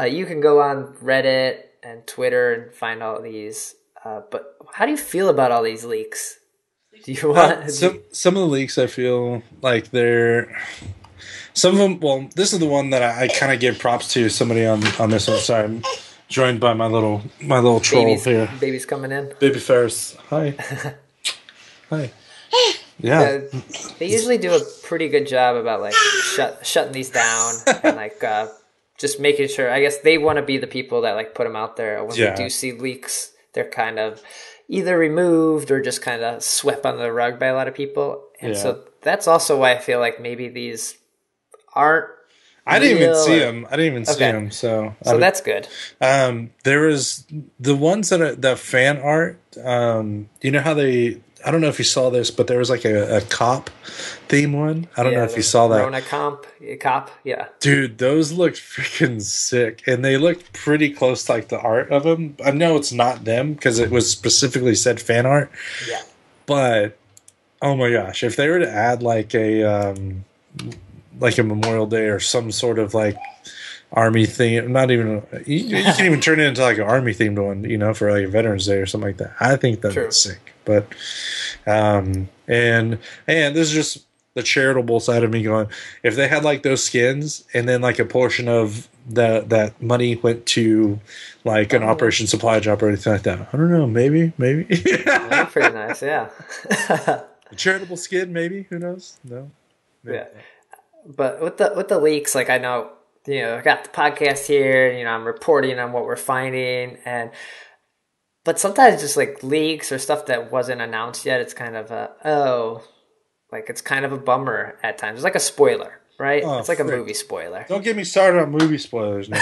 you can go on Reddit and Twitter and find all these. But how do you feel about all these leaks? Do you want some of the leaks? I feel like they're some of them. Well, this is the one that I kind of give props to somebody on this one. Sorry, I'm joined by my little troll here. Baby's coming in. Baby Ferris. Hi. Hi. Yeah. They usually do a pretty good job about like shutting these down and like just making sure. I guess they want to be the people that like put them out there. When they do see leaks, they're kind of either removed or just kind of swept under the rug by a lot of people. And so that's also why I feel like maybe these aren't. I didn't even see them. See them. So that's good. There was the ones that fan art. You know how they. I don't know if you saw this, but there was like a cop theme one. I don't know if you saw that. Rona cop, yeah. Dude, those looked freaking sick, and they looked pretty close to like the art of them. I know it's not them because it was specifically said fan art. Yeah. But oh my gosh, if they were to add like a Memorial Day or some sort of like army theme, not even you can even turn it into like an army themed one, you know, for like a Veterans Day or something like that. I think that's sick. But and this is just the charitable side of me going, if they had like those skins and then like a portion of that money went to like an Operation Supply Drop or anything like that, I don't know, maybe. That's pretty nice, yeah. A charitable skin, maybe, who knows? No. Maybe. Yeah. But with the leaks, like I know, you know, I got the podcast here, you know, I'm reporting on what we're finding but sometimes just like leaks or stuff that wasn't announced yet, it's kind of it's kind of a bummer at times. It's like a spoiler, right? It's like a movie spoiler. Don't get me started on movie spoilers now.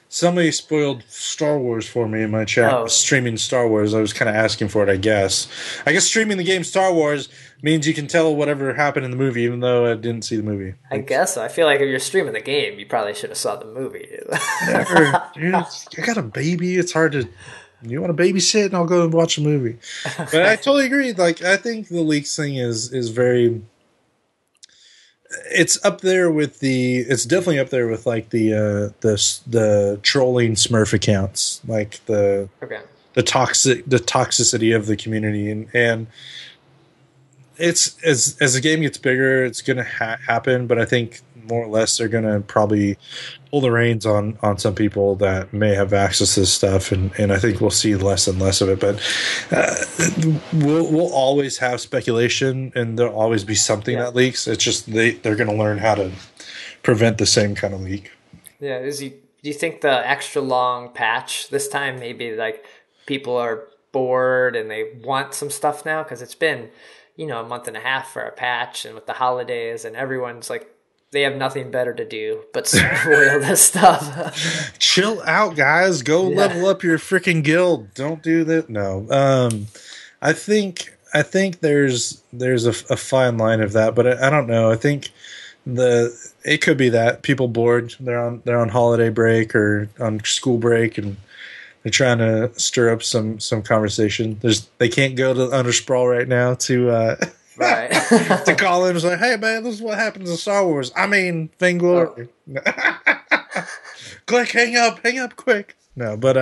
Somebody spoiled Star Wars for me in my chat. Streaming Star Wars. I was kind of asking for it, I guess. I guess streaming the game Star Wars means you can tell whatever happened in the movie, even though I didn't see the movie. I guess so. I feel like if you're streaming the game, you probably should have saw the movie. Dude, I got a baby. It's hard to... You want to babysit, and I'll go and watch a movie. But I totally agree. Like, I think the leaks thing is very. It's up there with the. It's definitely up there with like the trolling Smurf accounts, like the toxicity of the community, and it's as the game gets bigger, it's going to happen. But I think more or less they're going to probably pull the reins on some people that may have access to this stuff, and I think we'll see less and less of it. But we'll always have speculation, and there'll always be something that leaks. It's just they're going to learn how to prevent the same kind of leak. Yeah, do you think the extra long patch this time, maybe like people are bored and they want some stuff now? Because it's been, you know, a month and a half for a patch, and with the holidays, and everyone's like, they have nothing better to do but spoil this stuff. Chill out, guys. Go level up your freaking guild. Don't do that. No. I think there's a fine line of that, but I don't know. I think it could be that people bored. They're on holiday break or on school break, and they're trying to stir up some conversation. They can't go to Undersprawl right now to. Right. To call him and say, hey man, this is what happens in Star Wars. I mean, Vainglory. Click, hang up quick. No, but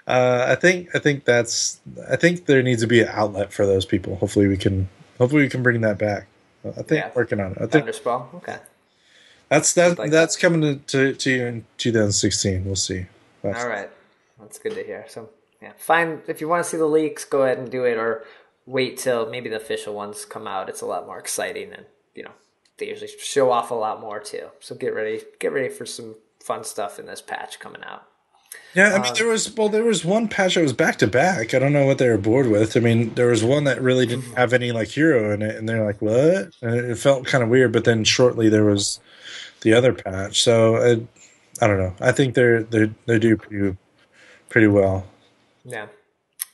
I think there needs to be an outlet for those people. Hopefully we can bring that back. I think working on it. I think Undersprawl. Okay. That's coming to you in 2016. We'll see. All right. That's good to hear. So fine, if you want to see the leaks, go ahead and do it, or wait till maybe the official ones come out. It's a lot more exciting, and you know, they usually show off a lot more too. So get ready for some fun stuff in this patch coming out. Yeah, I mean, there was one patch that was back to back. I don't know what they were bored with. I mean, there was one that really didn't have any like hero in it, and they're like, what? And it felt kind of weird. But then shortly there was the other patch. So I don't know. I think they do pretty well. Yeah.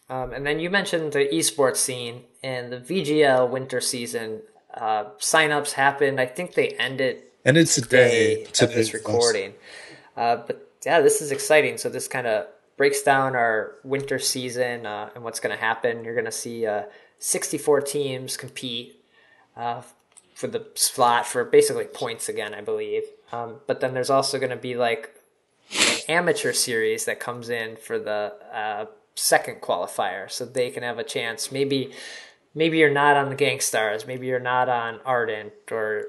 And then you mentioned the esports scene, and the VGL Winter season Sign-ups happened. I think they ended And it's today of this today's recording. But yeah, this is exciting. So this kind of breaks down our winter season and what's going to happen. You're going to see 64 teams compete for the slot for basically points again, I believe. But then there's also going to be like an amateur series that comes in for the second qualifier, so they can have a chance. Maybe you're not on the Gangstars, maybe you're not on Ardent or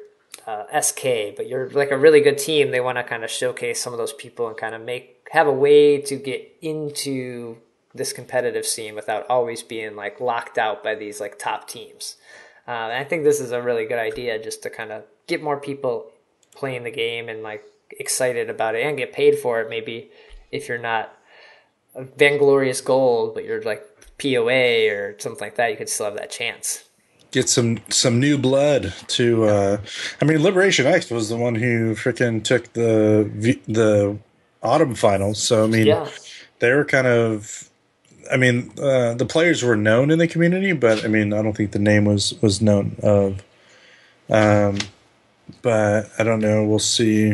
SK, but you're like a really good team. They want to kind of showcase some of those people and kind of have a way to get into this competitive scene without always being like locked out by these like top teams. And I think this is a really good idea just to kind of get more people playing the game and like excited about it and get paid for it. Maybe if you're not a Vainglorious Gold, but you're like POA or something like that, you could still have that chance. Get some new blood to. I mean, Liberation X was the one who freaking took the autumn finals. So I mean, they were kind of. I mean, the players were known in the community, but I mean, I don't think the name was known of. But I don't know. We'll see.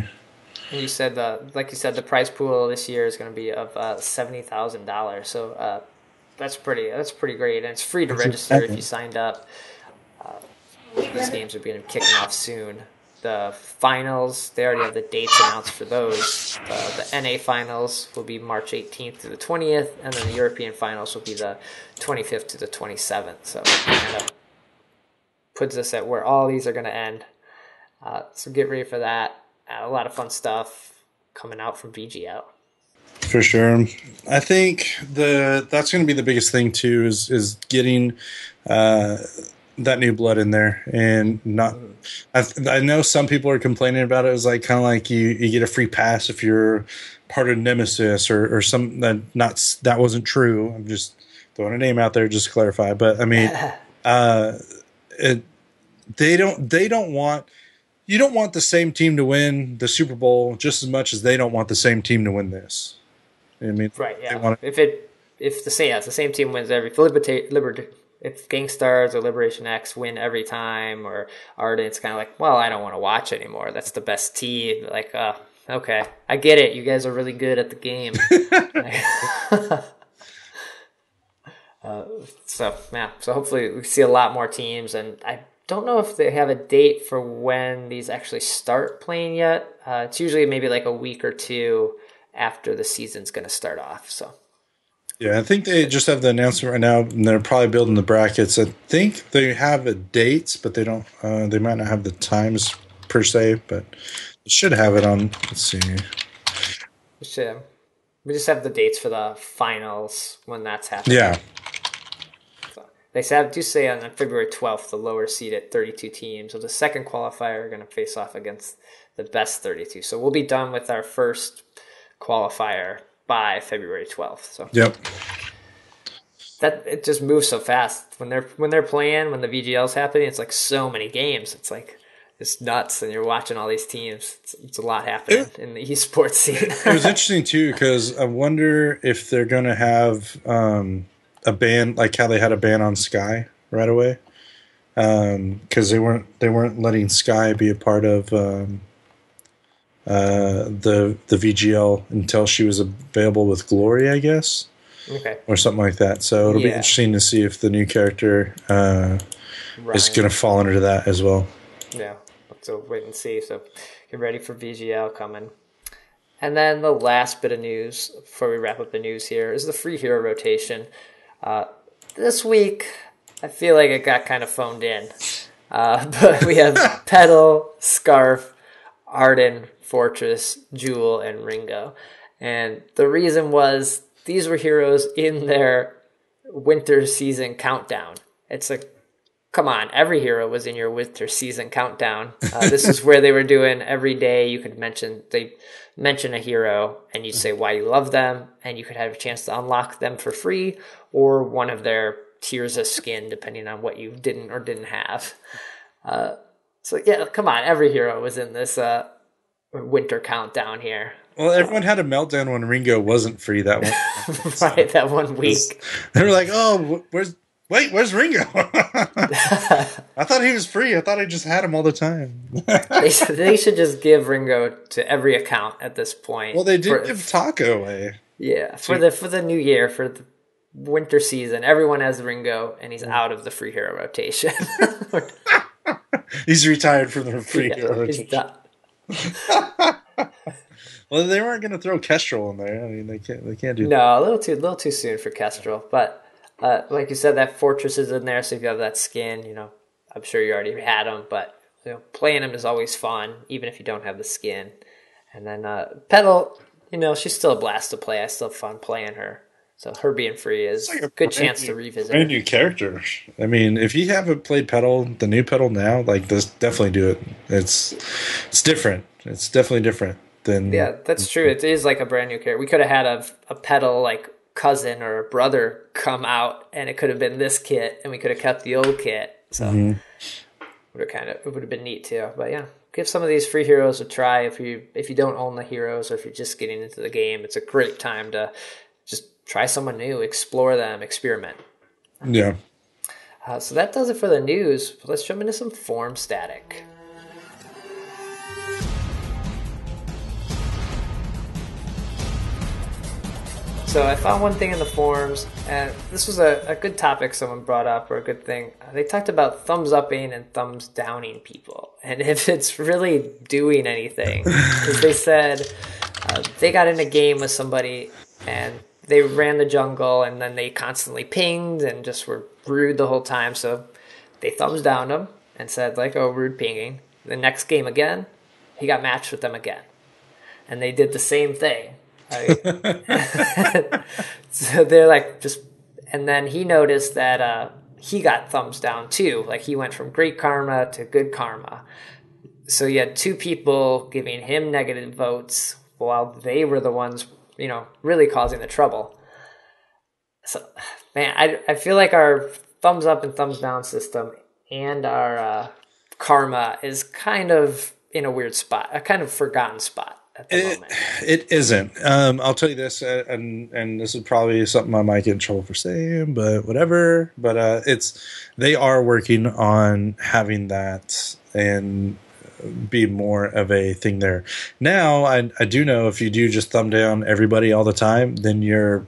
And you said, like you said, the prize pool this year is going to be of $70,000. So that's pretty great, and it's free to register if you signed up. These games are being kicking off soon. The finals, they already have the dates announced for those. The NA finals will be March 18th to the 20th, and then the European finals will be the 25th to the 27th. So it kind of puts us at where all these are going to end. So get ready for that. A lot of fun stuff coming out from VGL. For sure. I think that's going to be the biggest thing too is getting that new blood in there, and not. I know some people are complaining about it. It's like kind of like you get a free pass if you're part of Nemesis or something that wasn't true. I'm just throwing a name out there just to clarify. But I mean, they don't want. You don't want the same team to win the Super Bowl just as much as they don't want the same team to win this. I mean, right? Yeah. If the same team wins every if Gangstars or Liberation X win every time, or Ardent, it's kind of like, well, I don't want to watch anymore. That's the best team. Like, okay, I get it. You guys are really good at the game. So hopefully we see a lot more teams, and I don't know if they have a date for when these actually start playing yet. It's usually maybe like a week or two after the season's going to start off. So. Yeah, I think they just have the announcement right now, and they're probably building the brackets. I think they have a dates, but they don't. They might not have the times per se, but it should have it on. Let's see. We just have the dates for the finals when that's happening. Yeah. So they do say on February 12th, the lower seeded 32 teams of the second qualifier are going to face off against the best 32. So we'll be done with our first qualifier by February 12th. So yep, that it just moves so fast when they're playing. When the VGL's happening, it's like so many games. It's like it's nuts, and you're watching all these teams. It's a lot happening in the esports scene. It was interesting too, because I wonder if they're going to have a ban like how they had a ban on Sky right away, because they weren't letting Sky be a part of. The VGL until she was available with Glory, I guess, or something like that. So it'll be interesting to see if the new character is going to fall under that as well. Yeah, so wait and see. So get ready for VGL coming. And then the last bit of news before we wrap up the news here is the free hero rotation. This week, I feel like it got kind of phoned in, but we have Petal, Skaarf, Arden, Fortress, Jewel, and Ringo. And the reason was these were heroes in their winter season countdown. It's like, come on, every hero was in your winter season countdown. This is where they were doing every day. You could mention a hero, and you'd say why you love them, and you could have a chance to unlock them for free, or one of their tiers of skin, depending on what you didn't or didn't have. So yeah, come on, every hero was in this winter countdown here. Well, everyone had a meltdown when Ringo wasn't free that one. Right, that 1 week. They were like, "Oh, where's Wait, where's Ringo? I thought he was free. I thought I just had him all the time. They should just give Ringo to every account at this point. Well, they did give Taco away. Yeah, for the new year, for the winter season, everyone has Ringo, and he's out of the free hero rotation. He's retired from the free hero rotation. He's done. Well, they weren't going to throw Kestrel in there. I mean, they can't do that. No, a little too soon for Kestrel. But like you said, that Fortress is in there, so if you have that skin, I'm sure you already had him, but playing him is always fun, even if you don't have the skin. And then Petal, she's still a blast to play. I still have fun playing her. So her being free is like a good chance to revisit. Brand new character. I mean, if you haven't played Petal, the new Petal now, like this, definitely do it. It's different. It's definitely different than. Yeah, that's true. It is like a brand new character. We could have had a Petal like cousin or a brother come out, and it could have been this kit, and we could have kept the old kit. So it would have been neat too. But yeah, give some of these free heroes a try if you don't own the heroes, or if you're just getting into the game. It's a great time to just try someone new, explore them, experiment. Yeah. So that does it for the news. Let's jump into some forum static. So I found one thing in the forums, and this was a good topic someone brought up, or a good thing. They talked about thumbs upping and thumbs downing people, and if it's really doing anything. Because they said they got in a game with somebody, and they ran the jungle, and then they constantly pinged and just were rude the whole time. So they thumbs downed him and said, like, oh, rude pinging. The next game again, he got matched with them again. And they did the same thing. So they're like, and then he noticed that he got thumbs down too. Like, he went from great karma to good karma. So you had two people giving him negative votes while they were the ones really causing the trouble. So, man, I feel like our thumbs up and thumbs down system and our karma is kind of in a weird spot, a kind of forgotten spot at the moment. It isn't. I'll tell you this, and this is probably something I might get in trouble for saying, but whatever. But they are working on having that and be more of a thing there. Now, I do know if you do just thumb down everybody all the time, then you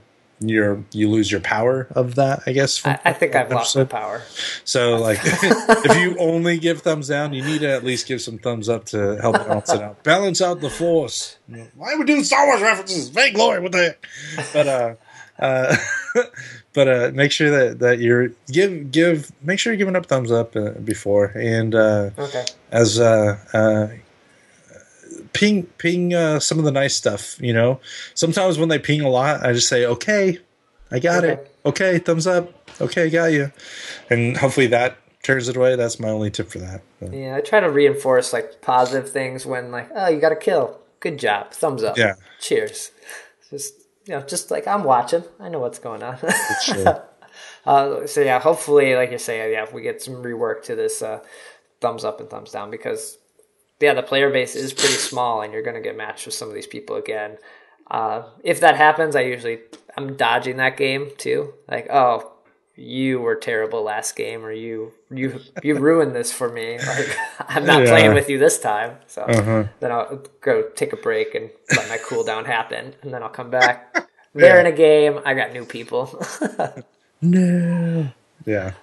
lose your power of that, I guess. I think I've lost my power. So, like, if you only give thumbs down, you need to at least give some thumbs up to help balance it out. Balance out the force. Why are we doing Star Wars references? Vainglory, what the heck? But make sure that you're make sure you're giving up thumbs up before, and okay. As ping some of the nice stuff. Sometimes when they ping a lot, I just say, okay, I got it. Okay, thumbs up. Okay, got you. And hopefully that turns it away. That's my only tip for that. But. Yeah, I try to reinforce like positive things when like, oh, you got a kill. Good job. Thumbs up. Yeah. Cheers. Just like I'm watching. I know what's going on. Sure. So yeah, hopefully, like you say, if we get some rework to this thumbs up and thumbs down, because the player base is pretty small, and you're going to get matched with some of these people again. If that happens, I'm dodging that game too. Like, oh, you were terrible last game, or you ruined this for me. Like, I'm not playing with you this time. So then I'll go take a break and let my cooldown happen, and then I'll come back. They're in a game. I got new people. No. Yeah.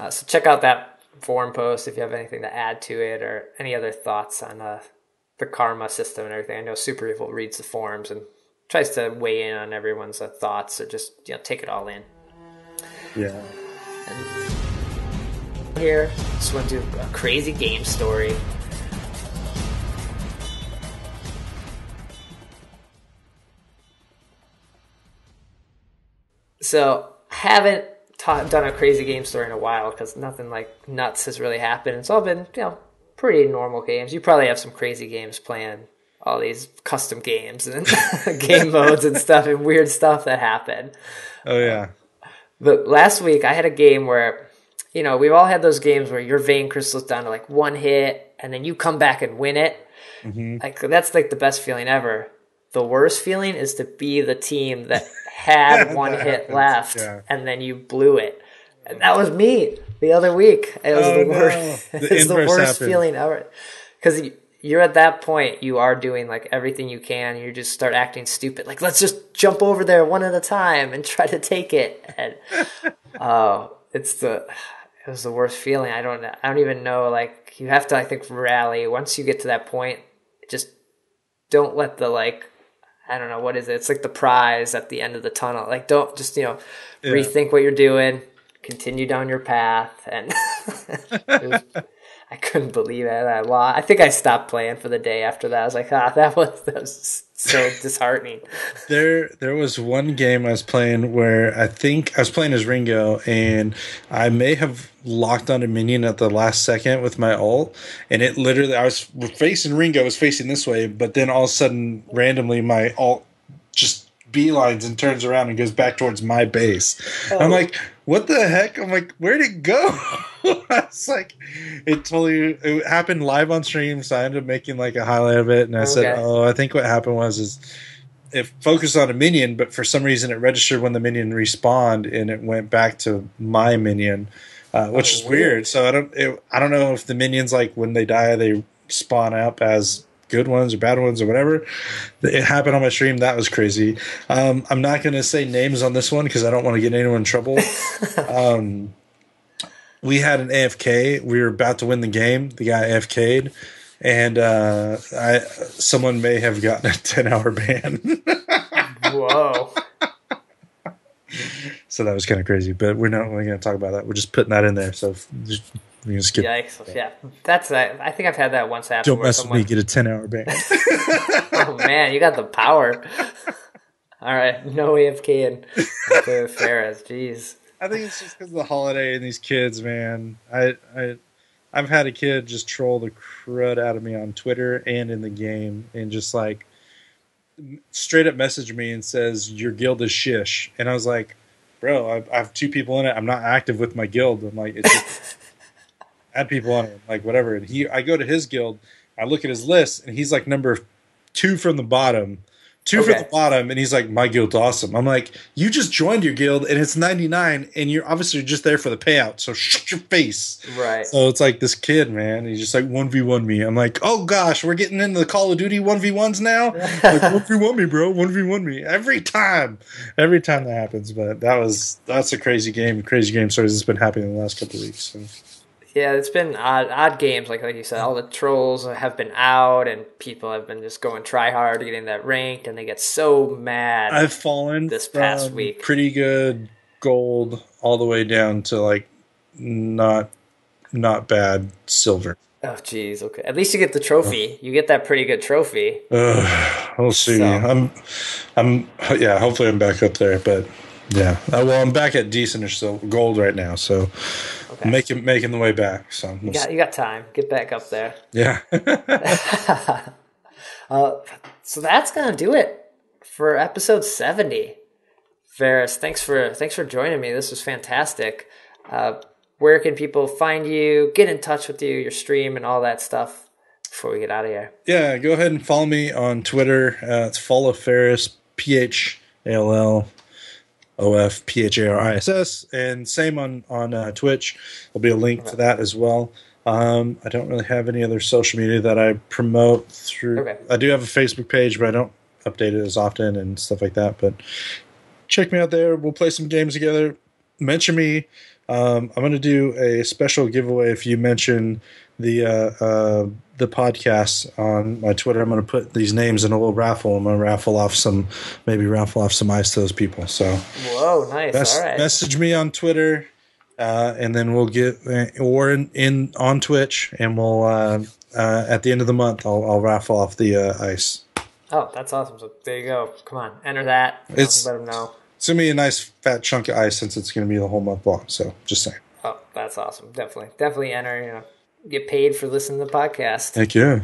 So check out that forum post if you have anything to add to it, or any other thoughts on the karma system and everything. I know Super Evil reads the forums and tries to weigh in on everyone's thoughts, or just take it all in. Yeah. And here, just want to do a crazy game story. So, haven't done a crazy game story in a while, because nothing like nuts has really happened. It's all been, pretty normal games. You probably have some crazy games playing all these custom games and game modes and stuff, and weird stuff that happen. Oh, yeah. But last week, I had a game where, we've all had those games where your vein crystal's down to like one hit, and then you come back and win it. Mm-hmm. Like, that's like the best feeling ever. The worst feeling is to be the team that had one hit left, and then you blew it. That was me the other week. It was the worst. No. It's the worst feeling ever. Because you're at that point, you are doing like everything you can. You just start acting stupid. Like, let's just jump over there one at a time and try to take it. And it was the worst feeling. I don't even know. Like, you have to, I think, rally. Once you get to that point, just don't let the, like, I don't know, what is it? It's like the prize at the end of the tunnel. Like, don't just, rethink what you're doing, continue down your path. And I couldn't believe it. I lost. I think I stopped playing for the day after that. I was like, that was so disheartening. There was one game I was playing where I think I was playing as Ringo, and I may have locked on a minion at the last second with my ult, and it literally, I was facing Ringo, was facing this way, but then all of a sudden, randomly, my ult just beelines and turns around and goes back towards my base. Oh. I'm like, what the heck? I'm like, where'd it go? It's like, it happened live on stream, so I ended up making like a highlight of it, and I said, I think what happened was it focused on a minion, but for some reason it registered when the minion respawned, and it went back to my minion, which is weird. So I don't know if the minions, like, when they die, they spawn up as good ones or bad ones or whatever. It happened on my stream. That was crazy. I'm not going to say names on this one because I don't want to get anyone in trouble. We had an AFK. We were about to win the game. The guy AFK'd, and someone may have gotten a 10-hour ban. Whoa. So that was kind of crazy, but we're not really going to talk about that. We're just putting that in there. So we can skip. Yikes! Yeah, I think I've had that once happen. Don't mess with me. Get a 10-hour ban. Oh man, you got the power. All right, no AFK and PhallofPharris. Jeez. I think it's just because of the holiday and these kids, man. I've had a kid just troll the crud out of me on Twitter and in the game, and just like straight up message me and says, "Your guild is shish." And I was like, "Bro, I have 2 people in it. I'm not active with my guild." I'm like, "It's just add people on it, like whatever." And I go to his guild, I look at his list, and he's like number 2 from the bottom. 2 from the bottom, and he's like, "My guild's awesome." I'm like, "You just joined your guild, and it's 99, and you're obviously just there for the payout, so shut your face." Right. So it's like this kid, man, he's just like 1v1 me. I'm like, "Oh gosh, we're getting into the Call of Duty 1v1s now?" Like, 1v1 me, bro, 1v1 me. Every time that happens. But that's a crazy game stories that's been happening in the last couple of weeks. So. Yeah, it's been odd games, like you said. All the trolls have been out, and people have been just going try hard, getting that ranked, and they get so mad. I've fallen this past week. Pretty good gold all the way down to like not bad silver. Oh, geez. Okay, at least you get the trophy. You get that pretty good trophy. We'll see. So. Hopefully I'm back up there, but. Yeah, well, I'm back at decent gold right now, so making the way back. So you got time. Get back up there. Yeah. So that's gonna do it for episode 70. Pharris, thanks for joining me. This was fantastic. Where can people find you? Get in touch with you, your stream, and all that stuff before we get out of here. Yeah, go ahead and follow me on Twitter. It's PhallofPharris, PhallofPharris, and same on Twitch. There'll be a link to that as well. I don't really have any other social media that I promote through. Okay. I do have a Facebook page, but I don't update it as often and stuff like that. But check me out there. We'll play some games together. Mention me. I'm going to do a special giveaway if you mention the podcast on my Twitter. I'm going to put these names in a little raffle. I'm going to raffle off some ice to those people. So, whoa, nice! All right, message me on Twitter, and then we'll get or in on Twitch, and we'll at the end of the month I'll raffle off the ice. Oh, that's awesome! So there you go. Come on, enter that. Let them know. It's going to be a nice fat chunk of ice since it's going to be the whole month long. So just saying. Oh, that's awesome! Definitely enter. Get paid for listening to the podcast. Thank you.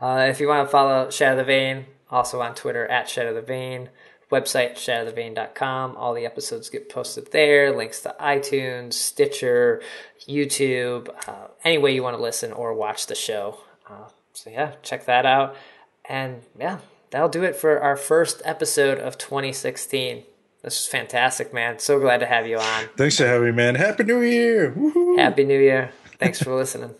If you want to follow Shatter the Vain, also on Twitter at Shatter the Vain, website shatterthevain.com. All the episodes get posted there. Links to iTunes, Stitcher, YouTube, any way you want to listen or watch the show. So yeah, check that out. And yeah, that'll do it for our first episode of 2016. This is fantastic, man. So glad to have you on. Thanks for having me, man. Happy New Year! Woohoo! Happy New Year. Thanks for listening.